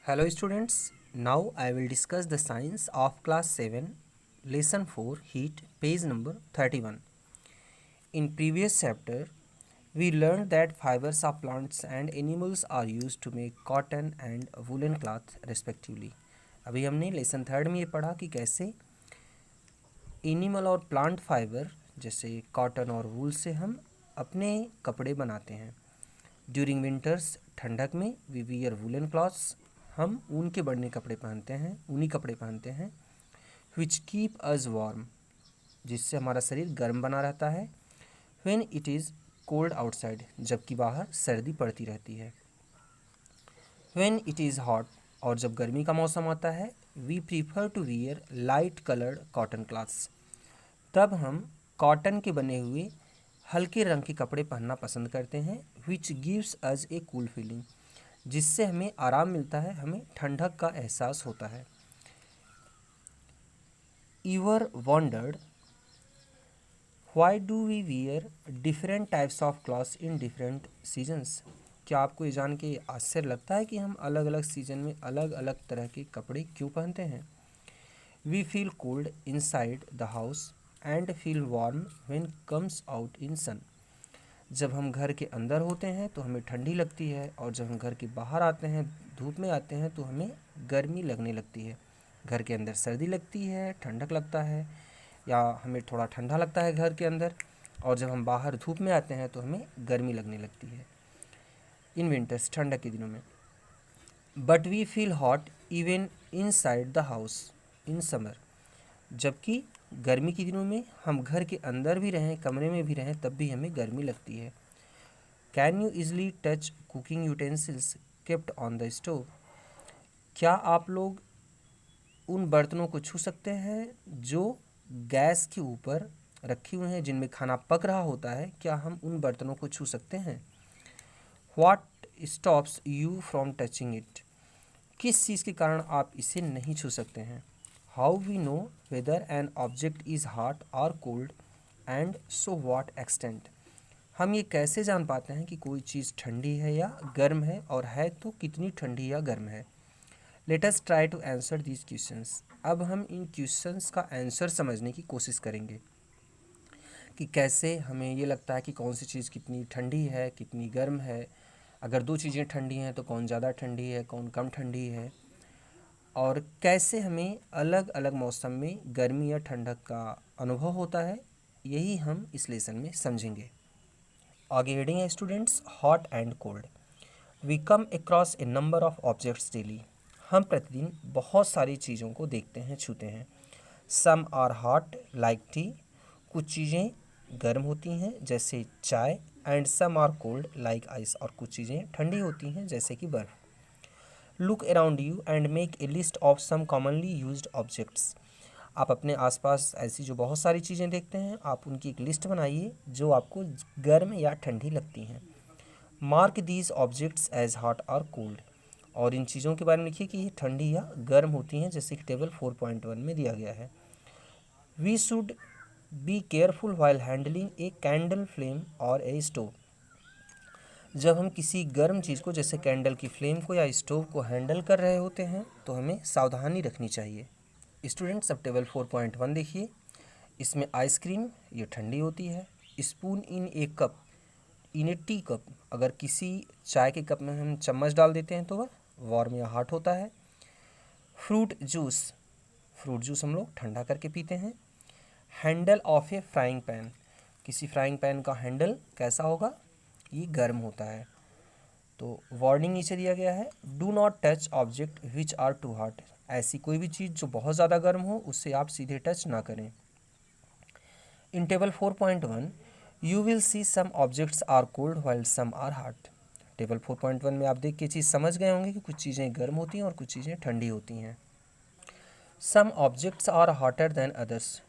Hello students, now I will discuss the science of class 7, lesson 4, heat, page number 31. In previous chapter, we learned that fibers of plants and animals are used to make cotton and woolen cloth respectively. अभी हमने lesson third में ये पढ़ा कि कैसे animal और plant fibre जैसे cotton और वूल से हम अपने कपड़े बनाते हैं. ड्यूरिंग विंटर्स ठंडक में वी वियर वूलन क्लॉथ्स, हम ऊन के बने कपड़े पहनते हैं, ऊनी कपड़े पहनते हैं. विच कीप अस वार्म, जिससे हमारा शरीर गर्म बना रहता है. When it is cold outside, जबकि बाहर सर्दी पड़ती रहती है. व्हेन इट इज़ हॉट, और जब गर्मी का मौसम आता है, we prefer to wear light coloured cotton clothes, तब हम कॉटन के बने हुए हल्के रंग के कपड़े पहनना पसंद करते हैं. Which gives us A cool feeling, जिससे हमें आराम मिलता है, हमें ठंडक का एहसास होता है. Ever wondered why do we wear different types of clothes in different seasons, क्या आपको ये जान के आश्चर्य लगता है कि हम अलग अलग सीजन में अलग अलग तरह के कपड़े क्यों पहनते हैं. We feel cold inside the house and feel warm when comes out in sun, जब हम घर के अंदर होते हैं तो हमें ठंडी लगती है, और जब हम घर के बाहर आते हैं, धूप में आते हैं, तो हमें गर्मी लगने लगती है. घर के अंदर सर्दी लगती है, ठंडक लगता है, या हमें थोड़ा ठंडा लगता है घर के अंदर, और जब हम बाहर धूप में आते हैं तो हमें गर्मी लगने लगती है. इन विंटर्स, ठंडक के दिनों में. But we feel hot even inside the house in summer, जबकि गर्मी के दिनों में हम घर के अंदर भी रहें, कमरे में भी रहें, तब भी हमें गर्मी लगती है. Can you easily touch cooking utensils kept on the stove, क्या आप लोग उन बर्तनों को छू सकते हैं जो गैस के ऊपर रखे हुए हैं, जिनमें खाना पक रहा होता है, क्या हम उन बर्तनों को छू सकते हैं. What stops you from touching it, किस चीज़ के कारण आप इसे नहीं छू सकते हैं. How we know whether an object is hot और cold and so what extent, हम ये कैसे जान पाते हैं कि कोई चीज़ ठंडी है या गर्म है, और है तो कितनी ठंडी या गर्म है. Let us try to answer these questions, अब हम इन क्वेश्चंस का आंसर समझने की कोशिश करेंगे कि कैसे हमें ये लगता है कि कौन सी चीज़ कितनी ठंडी है, कितनी गर्म है. अगर दो चीज़ें ठंडी हैं तो कौन ज़्यादा ठंडी है, कौन कम ठंडी है, और कैसे हमें अलग अलग मौसम में गर्मी या ठंडक का अनुभव होता है, यही हम इस लेसन में समझेंगे. आगे हेडिंग है students, hot and cold. We come across a number of objects daily, हम प्रतिदिन बहुत सारी चीज़ों को देखते हैं, छूते हैं. Some are hot like tea, कुछ चीज़ें गर्म होती हैं जैसे चाय. And some are cold like ice, और कुछ चीज़ें ठंडी होती हैं जैसे कि बर्फ़. Look around you and make a list of some commonly used objects, आप अपने आसपास ऐसी जो बहुत सारी चीज़ें देखते हैं, आप उनकी एक लिस्ट बनाइए जो आपको गर्म या ठंडी लगती हैं. Mark these objects as hot और कोल्ड, और इन चीज़ों के बारे में लिखिए कि ये ठंडी या गर्म होती हैं, जैसे कि टेबल 4.1 में दिया गया है. We should be careful while handling a candle flame और ए स्टोव, जब हम किसी गर्म चीज़ को जैसे कैंडल की फ्लेम को या स्टोव को हैंडल कर रहे होते हैं तो हमें सावधानी रखनी चाहिए. स्टूडेंट्स, अब टेबल 4.1 देखिए. इसमें आइसक्रीम ये ठंडी होती है. Spoon in A cup, in A tea cup, अगर किसी चाय के कप में हम चम्मच डाल देते हैं तो वह वार्म या हॉट होता है. फ्रूट जूस, फ्रूट जूस हम लोग ठंडा करके पीते हैं. Handle of A frying pan, किसी फ्राइंग पैन का हैंडल कैसा होगा, ये गर्म होता है. तो वार्निंग नीचे दिया गया है, do not touch object which are too hot, ऐसी कोई भी चीज़ जो बहुत ज़्यादा गर्म हो उससे आप सीधे टच ना करें. In table 4.1 you will see some objects are cold while some are hot. Table 4.1 में आप देख के चीज़ समझ गए होंगे कि कुछ चीज़ें गर्म होती हैं और कुछ चीज़ें ठंडी होती हैं. Some objects are hotter than others,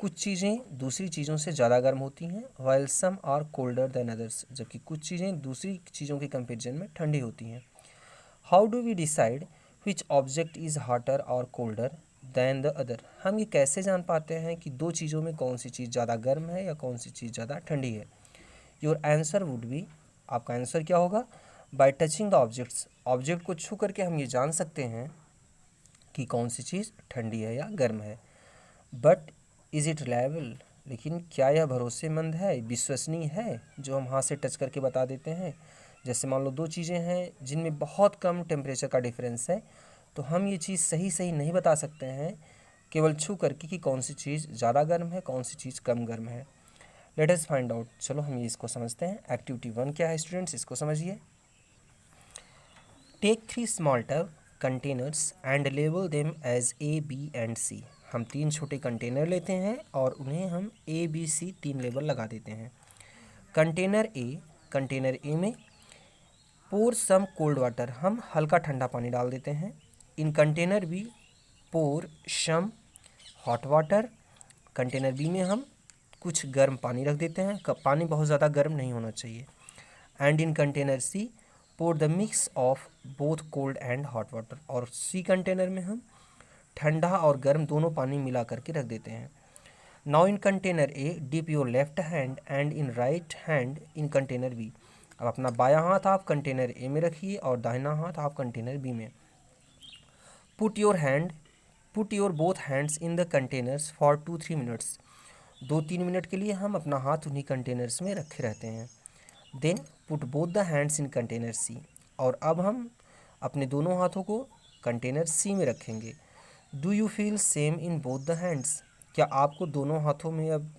कुछ चीज़ें दूसरी चीज़ों से ज़्यादा गर्म होती हैं. While some are colder than others, जबकि कुछ चीज़ें दूसरी चीज़ों के कंपेरिजन में ठंडी होती हैं. How do we decide which object is hotter और कोल्डर दैन द अदर, हम ये कैसे जान पाते हैं कि दो चीज़ों में कौन सी चीज़ ज़्यादा गर्म है या कौन सी चीज़ ज़्यादा ठंडी है. योर आंसर वुड बी, आपका आंसर क्या होगा, bye touching the objects, object को छू करके हम ये जान सकते हैं कि कौन सी चीज़ ठंडी है या गर्म है। बट इज़ इट रिलायबल, लेकिन क्या यह भरोसेमंद है, विश्वसनीय है, जो हम हाथ से टच करके बता देते हैं। जैसे मान लो दो चीज़ें हैं जिनमें बहुत कम टेम्परेचर का डिफरेंस है, तो हम ये चीज़ सही नहीं बता सकते हैं केवल छू करके कि कौन सी चीज़ ज़्यादा गर्म है, कौन सी चीज़ कम गर्म है। Let us find out. चलो हम ये इसको समझते हैं। एक्टिविटी 1 क्या है स्टूडेंट्स, इसको समझिए। Take 3 small tub containers and label them as A, B and C। हम 3 छोटे कंटेनर लेते हैं और उन्हें हम A, B, C 3 लेबल लगा देते हैं। कंटेनर ए में पोर सम कोल्ड वाटर, हम हल्का ठंडा पानी डाल देते हैं। In container B pour some hot water, container B में हम कुछ गर्म पानी रख देते हैं, पानी बहुत ज़्यादा गर्म नहीं होना चाहिए। And in container C pour the mix of both cold and hot water, और सी कंटेनर में हम ठंडा और गर्म दोनों पानी मिला करके रख देते हैं। Now in container A dip your left hand and in right hand in container B. अब अपना बायां हाथ आप कंटेनर ए में रखिए और दाहिना हाथ आप कंटेनर बी में। Put your both hands in the containers for 2-3 minutes. 2-3 minute के लिए हम अपना हाथ उन्हीं कंटेनर्स में रखे रहते हैं। Then put both the hands in container C, और अब हम अपने दोनों हाथों को कंटेनर सी में रखेंगे। Do you feel same in both the hands, क्या आपको दोनों हाथों में अब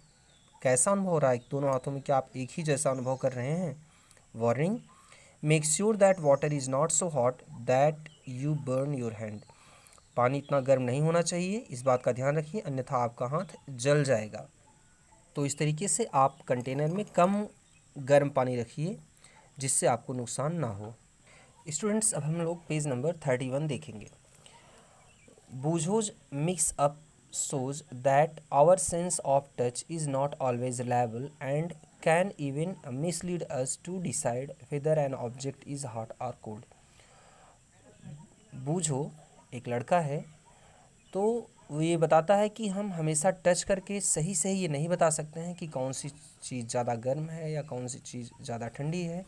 कैसा अनुभव हो रहा है, दोनों हाथों में क्या आप एक ही जैसा अनुभव कर रहे हैं। Warning, make sure that water is not so hot that you burn your hand. पानी इतना गर्म नहीं होना चाहिए, इस बात का ध्यान रखिए, अन्यथा आपका हाथ जल जाएगा। तो इस तरीके से आप कंटेनर में कम गर्म पानी रखिए जिससे आपको नुकसान ना हो। स्टूडेंट्स, अब हम लोग पेज नंबर 31 देखेंगे। बूझोज mix up shows that our sense of touch is not always reliable and can even mislead us to decide whether an object is hot or cold. बूझो एक लड़का है, तो वो ये बताता है कि हम हमेशा टच करके सही ये नहीं बता सकते हैं कि कौन सी चीज़ ज़्यादा गर्म है या कौन सी चीज़ ज़्यादा ठंडी है।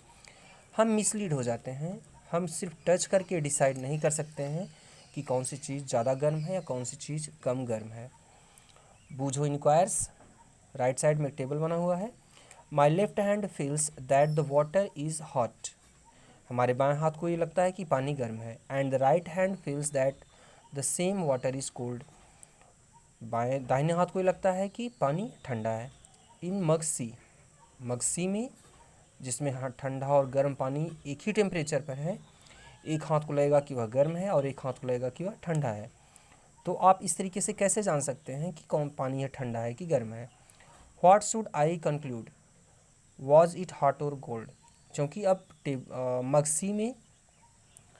हम मिसलीड हो जाते हैं, हम सिर्फ टच करके डिसाइड नहीं कर सकते हैं कि कौन सी चीज़ ज़्यादा गर्म है या कौन सी चीज़ कम गर्म है। बूझो इंक्वायर्स, राइट साइड में एक टेबल बना हुआ है। My left hand feels that the water is hot, हमारे बाएं हाथ को ये लगता है कि पानी गर्म है। And the right hand feels that the same water is cold, दाहिने हाथ को ये लगता है कि पानी ठंडा है। इन मगसी में जिसमें ठंडा और गर्म पानी एक ही टेम्परेचर पर है, एक हाथ को लगेगा कि वह गर्म है और एक हाथ को लगेगा कि वह ठंडा है। तो आप इस तरीके से कैसे जान सकते हैं कि कौन पानी है ठंडा है कि गर्म है। What should I conclude, was it hot और कोल्ड, क्योंकि अब मगसी में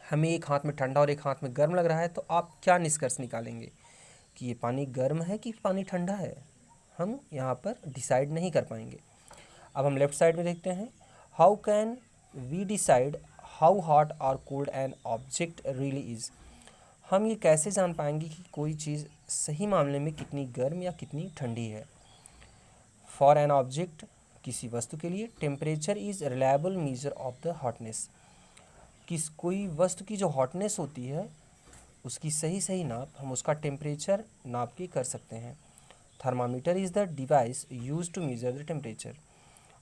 हमें एक हाथ में ठंडा और एक हाथ में गर्म लग रहा है, तो आप क्या निष्कर्ष निकालेंगे कि ये पानी गर्म है कि पानी ठंडा है। हम यहाँ पर डिसाइड नहीं कर पाएंगे। अब हम लेफ़्ट साइड में देखते हैं। How can we decide how hot और cold an object really is, हम ये कैसे जान पाएंगे कि कोई चीज़ सही मामले में कितनी गर्म या कितनी ठंडी है। फॉर एन ऑब्जेक्ट, किसी वस्तु के लिए, temperature is reliable measure of the hotness, कोई वस्तु की जो हॉटनेस होती है उसकी सही नाप हम उसका टेम्परेचर नाप के कर सकते हैं। Thermometer is the device use to measure the temperature,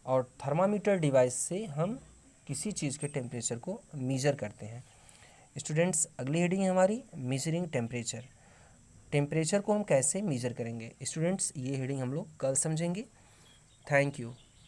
और थर्मामीटर डिवाइस से हम किसी चीज़ के टेम्परेचर को मेज़र करते हैं। स्टूडेंट्स, अगली हेडिंग है हमारी मेजरिंग टेम्परेचर। टेम्परेचर को हम कैसे मेज़र करेंगे स्टूडेंट्स, ये हेडिंग हम लोग कल समझेंगे। Thank you.